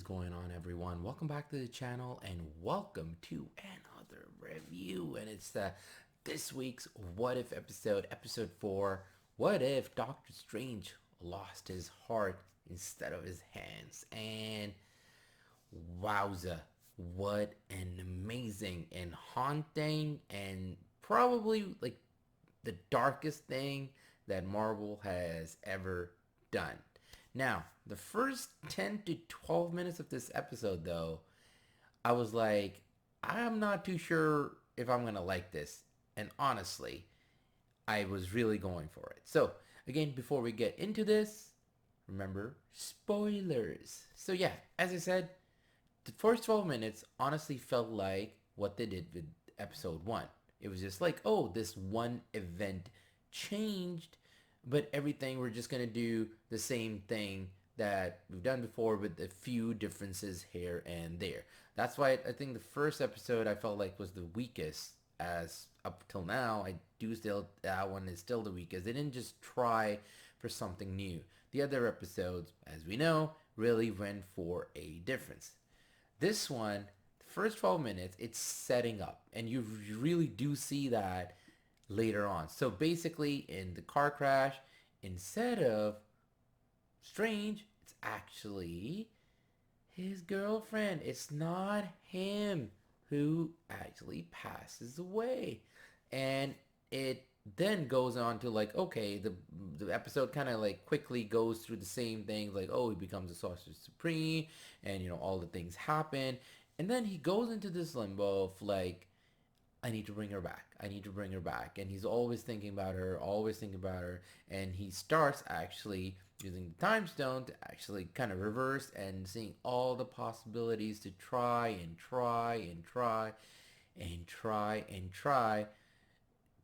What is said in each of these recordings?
going on, everyone? Welcome back to the channel and welcome to another review. And it's this week's What If episode, episode 4. What if Doctor Strange lost his heart instead of his hands? And wowza, what an amazing and haunting and probably like the darkest thing that Marvel has ever done. Now, the first 10 to 12 minutes of this episode, though, I was like, I'm not too sure if I'm going to like this. And honestly, I was really going for it. So, again, before we get into this, remember, spoilers. So, yeah, as I said, the first 12 minutes honestly felt like what they did with episode 1. It was just like, oh, this one event changed, but everything we're just going to do the same thing that we've done before with a few differences here and there. That's why I think the first episode I felt like was the weakest, as up till now I do still, that one is still the weakest. They didn't just try for something new. The other episodes, as we know, really went for a difference. This one, the first 12 minutes, it's setting up. And you really do see that later on. So basically, in the car crash, instead of Strange, it's actually his girlfriend. It's not him who actually passes away. And it then goes on to like, okay, the episode kind of like quickly goes through the same things, like, oh, he becomes a sorcerer supreme, and all the things happen. And then he goes into this limbo of like, I need to bring her back. I need to bring her back. And he's always thinking about her, always thinking about her. And he starts actually using the time stone to actually kind of reverse and seeing all the possibilities to try and try and try and try and try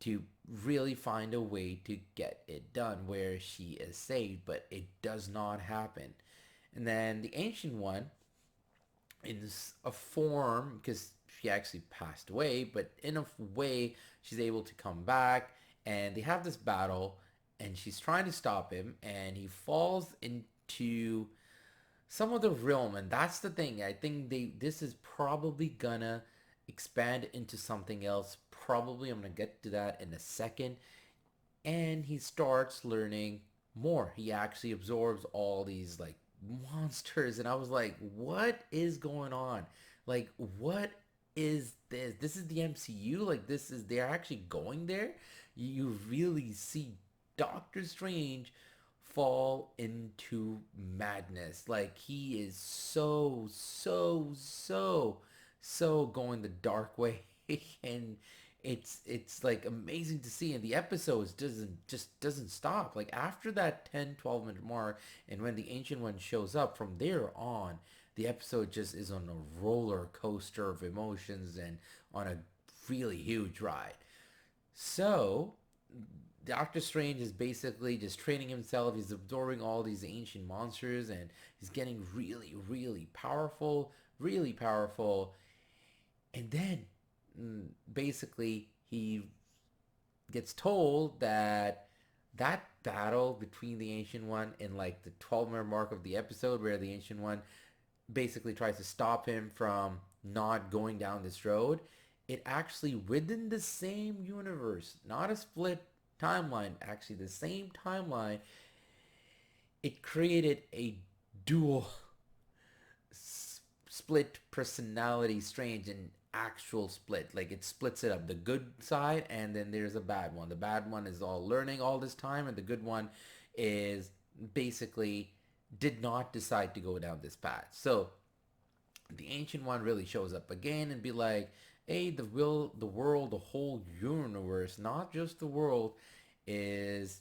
to really find a way to get it done where she is saved, but it does not happen. And then the Ancient One, in a form, because she actually passed away, but in a way she's able to come back, and they have this battle, and she's trying to stop him, and he falls into some other realm. And that's the thing, I think this is probably gonna expand into something else. Probably I'm gonna get to that in a second. And he starts learning more. He actually absorbs all these like monsters, and I was like, what is going on? Like, what is this? This is the MCU? Like, this is, they're actually going there? You really see Doctor Strange fall into madness. Like, he is so going the dark way. And it's like amazing to see, and the episodes doesn't stop. Like, after that 10-12 minute mark, and when the Ancient One shows up, from there on the episode just is on a roller coaster of emotions and on a really huge ride. So Doctor Strange is basically just training himself. He's absorbing all these ancient monsters, and he's getting really powerful, really powerful. And then basically he gets told that that battle between the Ancient One in like the 12-minute mark of the episode, where the Ancient One basically tries to stop him from not going down this road, it actually within the same universe, not a split timeline, actually the same timeline, it created a dual split personality Strange, and actual split. Like, it splits it up, the good side, and then there's a bad one. The bad one is all learning all this time, and the good one is basically did not decide to go down this path. So the Ancient One really shows up again and be like, hey, the world, the whole universe, not just the world, is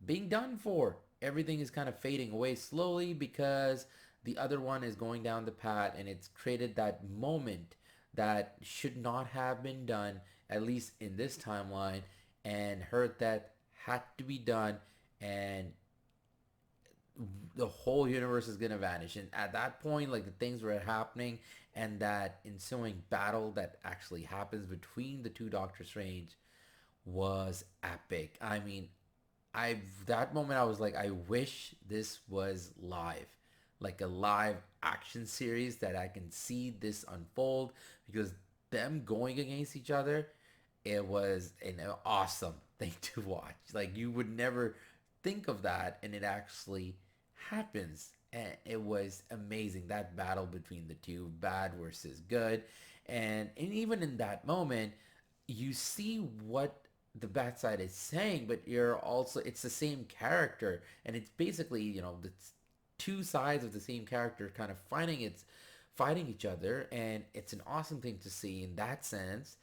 being done for. Everything is kind of fading away slowly because the other one is going down the path, and it's created that moment that should not have been done, at least in this timeline, and hurt that had to be done, and the whole universe is gonna vanish. And at that point, like, the things were happening, and that ensuing battle that actually happens between the two Doctor Strange was epic. I mean, I that moment I was like, I wish this was live. like a live action series that I can see this unfold, because them going against each other, it was an awesome thing to watch. Like, you would never think of that, and it actually happens. And it was amazing, that battle between the two, bad versus good. And even in that moment, you see what the bad side is saying, but you're also, it's the same character, and it's basically, the two sides of the same character kind of fighting each other, and it's an awesome thing to see in that sense.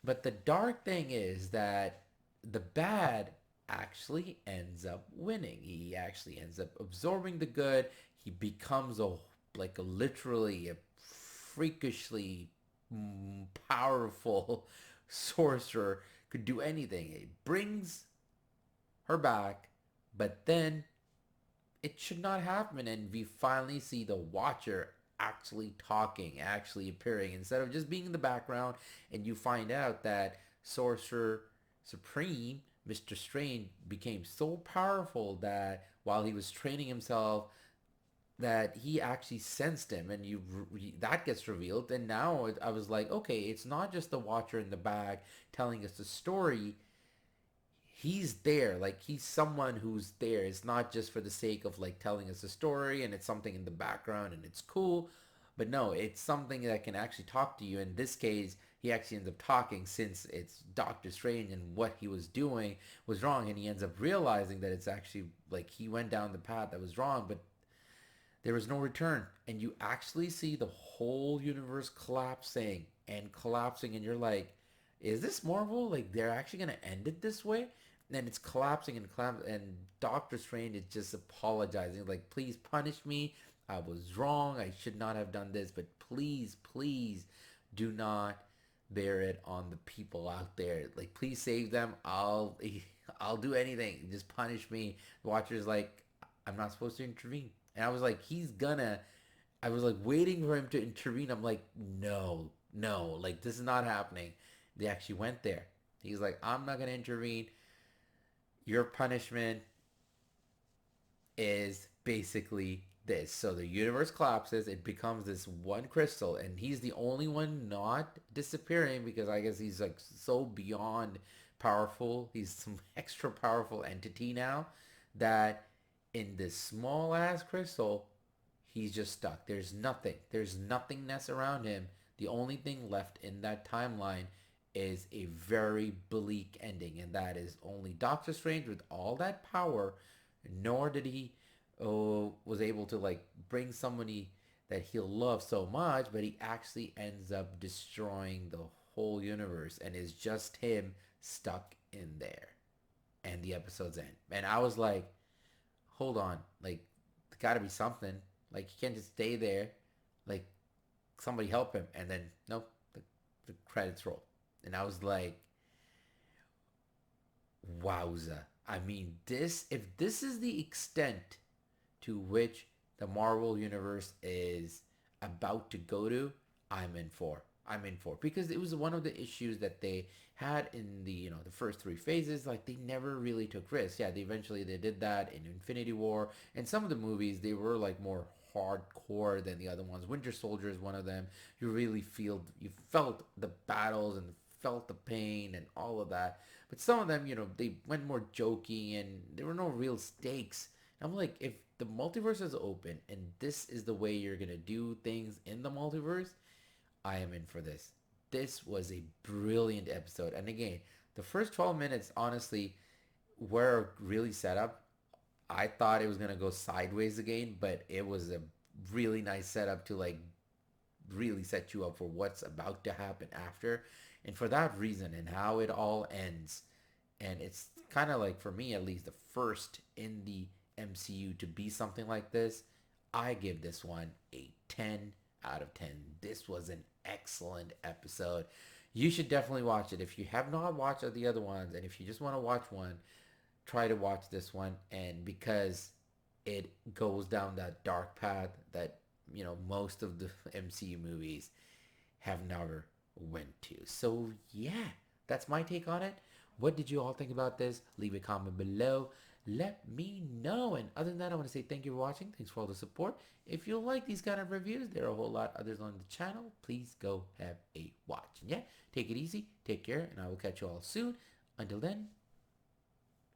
But the dark thing is that the bad actually ends up winning. He actually ends up absorbing the good. He becomes a literally a freakishly powerful sorcerer, could do anything. It brings her back, but then it should not happen, and we finally see the Watcher actually talking, actually appearing, instead of just being in the background. And you find out that Sorcerer Supreme, Mr. Strange, became so powerful that while he was training himself, that he actually sensed him, and that gets revealed. And now I was like, okay, it's not just the Watcher in the bag telling us the story. He's there, like he's someone who's there. It's not just for the sake of like telling us a story, and it's something in the background and it's cool, but no, it's something that can actually talk to you. In this case, he actually ends up talking, since it's Doctor Strange, and what he was doing was wrong, and he ends up realizing that it's actually like he went down the path that was wrong, but there was no return. And you actually see the whole universe collapsing, and you're like, is this Marvel? Like, they're actually gonna end it this way? And it's collapsing and collapsing, and Doctor Strange is just apologizing, like, please punish me. I was wrong. I should not have done this, but please, please do not bear it on the people out there. Like, please save them. I'll do anything. Just punish me. The Watcher's like, I'm not supposed to intervene. And I was like, I was like waiting for him to intervene. I'm like, no, no, like this is not happening. They actually went there. He's like, I'm not gonna intervene. Your punishment is basically this. So the universe collapses. It becomes this one crystal, and he's the only one not disappearing, because I guess he's like so beyond powerful. He's some extra powerful entity now, that in this small ass crystal, he's just stuck. There's nothing. There's nothingness around him. The only thing left in that timeline is a very bleak ending, and that is only Doctor Strange with all that power, nor did he was able to like bring somebody that he'll love so much, but he actually ends up destroying the whole universe, and is just him stuck in there. And the episode's end. And I was like, hold on, like, gotta be something. Like, he can't just stay there. Like, somebody help him. And then, nope, the credits roll. And I was like, wowza. I mean, if this is the extent to which the Marvel Universe is about to go to, I'm in for. I'm in for, because it was one of the issues that they had in the the first three phases. Like, they never really took risks. Yeah, they did that in Infinity War, and some of the movies, they were like more hardcore than the other ones. Winter Soldier is one of them. You felt the battles and felt the pain and all of that. But some of them, they went more jokey, and there were no real stakes. I'm like, if the multiverse is open and this is the way you're gonna do things in the multiverse, I am in for this. This was a brilliant episode. And again, the first 12 minutes, honestly, were really set up. I thought it was going to go sideways again, but it was a really nice setup to like really set you up for what's about to happen after. And for that reason, and how it all ends, and it's kind of like, for me at least, the first in the MCU to be something like this, I give this one a 10 out of 10. This was an excellent episode. You should definitely watch it. If you have not watched the other ones, and if you just want to watch one, try to watch this one. And because it goes down that dark path that most of the MCU movies have never went to. So yeah, that's my take on it. What did you all think about this? Leave a comment below. let me know. And other than that, I want to say thank you for watching. Thanks for all the support. If you like these kind of reviews, there are a whole lot others on the channel. Please go have a watch. And yeah, take it easy, take care, and I will catch you all soon. Until then,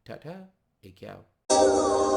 ta-ta, take care.